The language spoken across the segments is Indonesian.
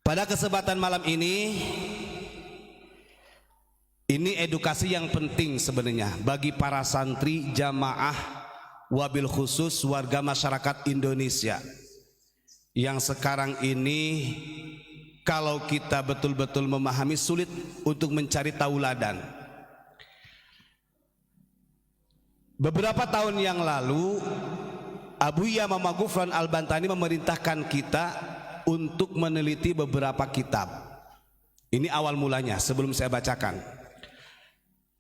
Pada kesempatan malam ini edukasi yang penting sebenarnya bagi para santri, jamaah, wabil khusus warga masyarakat Indonesia yang sekarang ini kalau kita betul-betul memahami sulit untuk mencari tauladan. Beberapa tahun yang lalu Abuya Mama Ghufran Al-Bantani memerintahkan kita untuk meneliti beberapa kitab. Ini awal mulanya sebelum saya bacakan.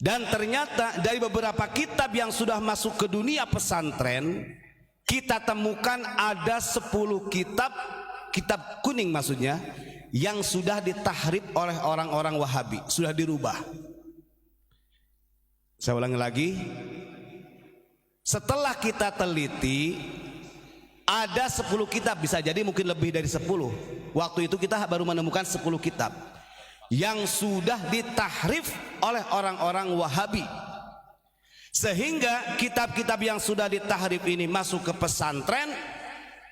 Dan ternyata dari beberapa kitab yang sudah masuk ke dunia pesantren, kita temukan ada 10 kitab, kitab kuning maksudnya, yang sudah ditahrif oleh orang-orang Wahabi, sudah dirubah. Saya ulangi lagi. Setelah kita teliti, ada 10 kitab, bisa jadi mungkin lebih dari 10. Waktu itu kita baru menemukan 10 kitab yang sudah ditahrif oleh orang-orang Wahabi, sehingga kitab-kitab yang sudah ditahrif ini masuk ke pesantren.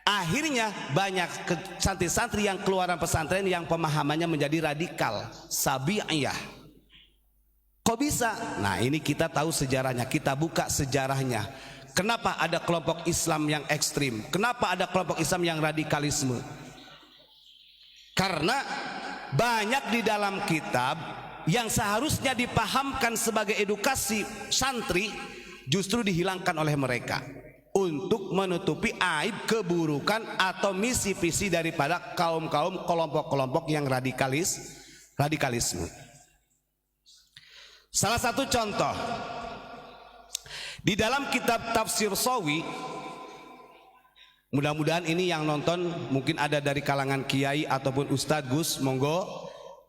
Akhirnya banyak santri-santri yang keluaran pesantren yang pemahamannya menjadi radikal, sabi'iyah. Kok bisa? Nah, ini kita tahu sejarahnya, kita buka sejarahnya. Kenapa ada kelompok Islam yang ekstrim? Kenapa ada kelompok Islam yang radikalisme? Karena banyak di dalam kitab yang seharusnya dipahamkan sebagai edukasi santri justru dihilangkan oleh mereka untuk menutupi aib, keburukan atau misi visi daripada kaum-kaum kelompok-kelompok yang radikalisme. Salah satu contoh di dalam kitab Tafsir Shawi, mudah-mudahan ini yang nonton mungkin ada dari kalangan kiai ataupun Ustadz Gus, monggo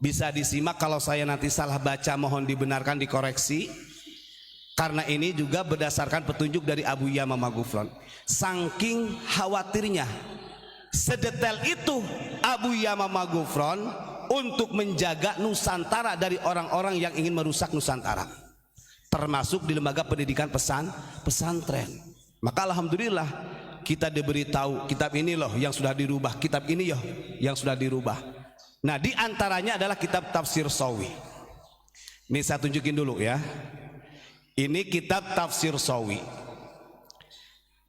bisa disimak. Kalau saya nanti salah baca mohon dibenarkan, dikoreksi, karena ini juga berdasarkan petunjuk dari Abuya Mama Ghufran. Saking khawatirnya, sedetail itu Abuya Mama Ghufran untuk menjaga Nusantara dari orang-orang yang ingin merusak Nusantara, termasuk di lembaga pendidikan pesantren. Maka alhamdulillah kita diberitahu kitab ini loh yang sudah dirubah, kitab ini loh yang sudah dirubah. Nah, di antaranya adalah kitab Tafsir Shawi. Ini saya tunjukin dulu ya. Ini kitab Tafsir Shawi.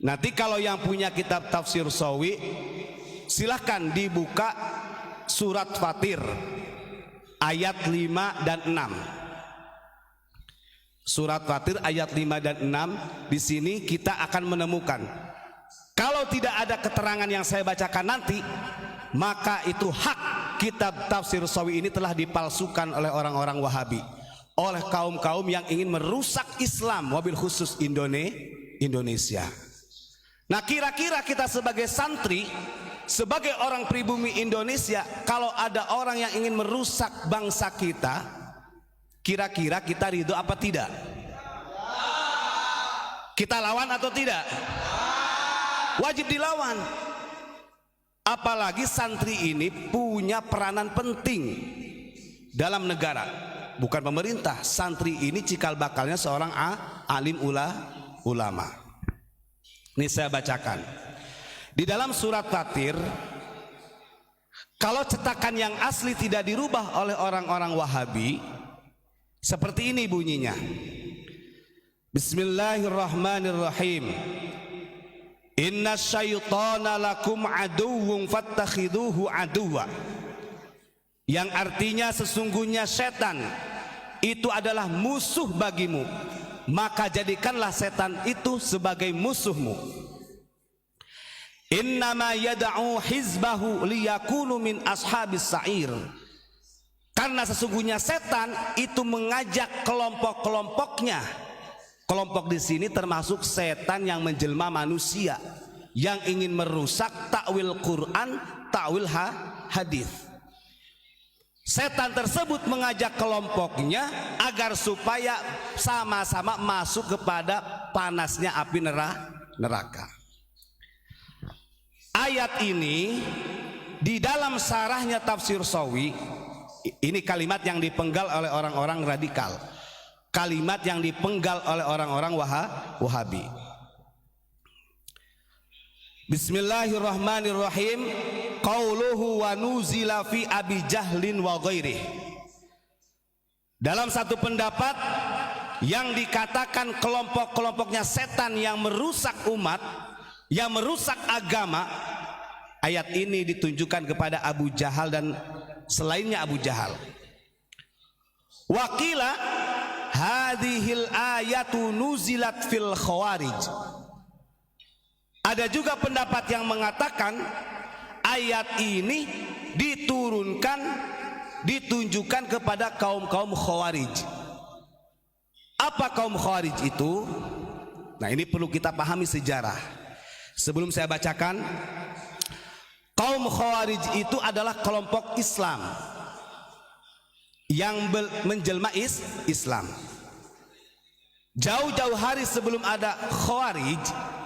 Nanti kalau yang punya kitab Tafsir Shawi silahkan dibuka surat Fatir ayat 5 dan 6. Surat Fatir ayat 5 dan 6. Di sini kita akan menemukan, kalau tidak ada keterangan yang saya bacakan nanti, maka itu hak kitab Tafsir Shawi ini telah dipalsukan oleh orang-orang Wahabi, oleh kaum-kaum yang ingin merusak Islam, wabil khusus Indonesia. Nah, kira-kira kita sebagai santri, sebagai orang pribumi Indonesia, kalau ada orang yang ingin merusak bangsa kita, kira-kira kita ridho apa tidak? Kita lawan atau tidak? Wajib dilawan. Apalagi santri ini punya peranan penting dalam negara, bukan pemerintah. Santri ini cikal bakalnya seorang alim ulama. Ini saya bacakan di dalam surat Fatir. Kalau cetakan yang asli tidak dirubah oleh orang-orang Wahabi, seperti ini bunyinya. Bismillahirrahmanirrahim. Inna syaitana lakum aduwwun fattakhiduhu aduwa. Yang artinya sesungguhnya setan itu adalah musuh bagimu, maka jadikanlah setan itu sebagai musuhmu. Innama yad'u hizbahu liyakunu min ashabis sa'ir. Karena sesungguhnya setan itu mengajak kelompok-kelompoknya. Kelompok di sini termasuk setan yang menjelma manusia, yang ingin merusak takwil Quran, takwil hadis. Setan tersebut mengajak kelompoknya agar supaya sama-sama masuk kepada panasnya api neraka. Ayat ini di dalam sarahnya Tafsir Shawi, ini kalimat yang dipenggal oleh orang-orang radikal, kalimat yang dipenggal oleh orang-orang Wahabi. Bismillahirrahmanirrahim. Qauluhu wa nuzila fi Abi Jahlin wa ghairih. Dalam satu pendapat yang dikatakan kelompok-kelompoknya setan yang merusak umat, yang merusak agama, ayat ini ditunjukkan kepada Abu Jahal dan selainnya Abu Jahal. Waqila hadhil ayatu nuzilat fil khawarij. Ada juga pendapat yang mengatakan ayat ini ditunjukkan kepada kaum-kaum khawarij. Apa kaum khawarij itu? Nah, ini perlu kita pahami sejarah. Sebelum saya bacakan, kaum khawarij itu adalah kelompok Islam yang menjelma Islam. Jauh-jauh hari sebelum ada khawarij,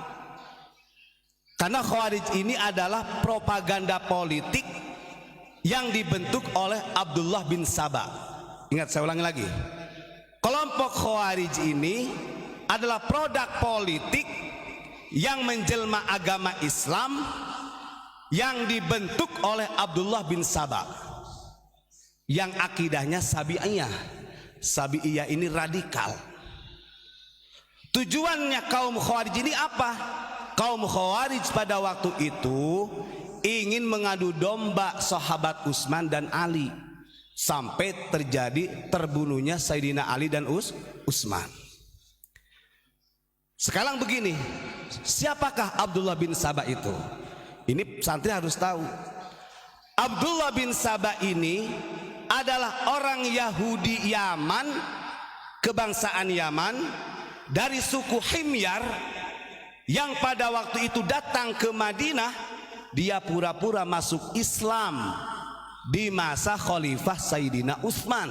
karena khawarij ini adalah propaganda politik yang dibentuk oleh Abdullah bin Saba. Ingat, saya ulangi lagi. Kelompok khawarij ini adalah produk politik yang menjelma agama Islam yang dibentuk oleh Abdullah bin Saba, yang akidahnya Sabi'iyah. Sabi'iyah ini radikal. Tujuannya kaum khawarij ini apa? Kaum khawarij pada waktu itu ingin mengadu domba sahabat Utsman dan Ali, sampai terbunuhnya Sayyidina Ali dan Utsman. Sekarang begini, siapakah Abdullah bin Saba itu? Ini santri harus tahu. Abdullah bin Saba ini adalah orang Yahudi Yaman, kebangsaan Yaman, dari suku Himyar, yang pada waktu itu datang ke Madinah. Dia pura-pura masuk Islam di masa Khalifah Sayyidina Utsman.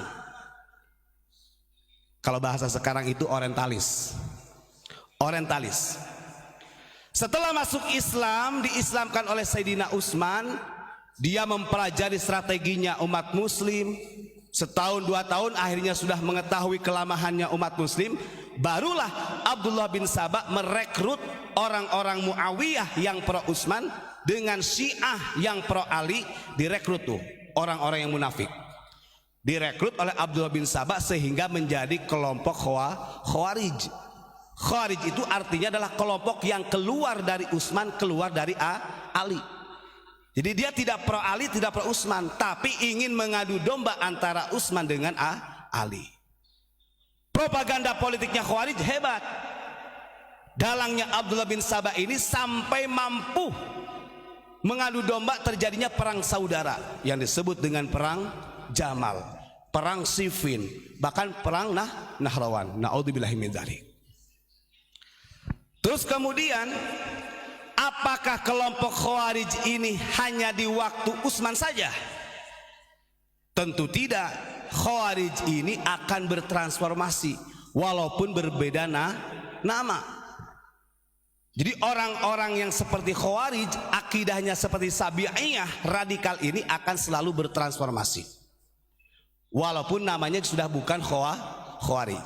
Kalau bahasa sekarang itu orientalis. Setelah masuk Islam, diislamkan oleh Sayyidina Utsman, dia mempelajari strateginya umat muslim. Setahun 2 tahun akhirnya sudah mengetahui kelemahannya umat muslim. Barulah Abdullah bin Saba merekrut orang-orang Muawiyah yang pro Utsman dengan Syiah yang pro Ali. Direkrut tuh orang-orang yang munafik, direkrut oleh Abdullah bin Saba sehingga menjadi kelompok Khawarij. Khawarij itu artinya adalah kelompok yang keluar dari Utsman, keluar dari Ali. Jadi dia tidak pro Ali, tidak pro Utsman, tapi ingin mengadu domba antara Utsman dengan Ali. Propaganda politiknya Khawarij hebat. Dalangnya Abdullah bin Saba ini sampai mampu mengadu domba terjadinya perang saudara yang disebut dengan perang Jamal, perang Siffin, bahkan perang Nahrawan. Naudzubillahi min dzalik. Terus kemudian, apakah kelompok Khawarij ini hanya di waktu Utsman saja? Tentu tidak. Khawarij ini akan bertransformasi walaupun berbeda nama. Jadi orang-orang yang seperti Khawarij, akidahnya seperti Sabi'iyah radikal ini akan selalu bertransformasi walaupun namanya sudah bukan Khawarij.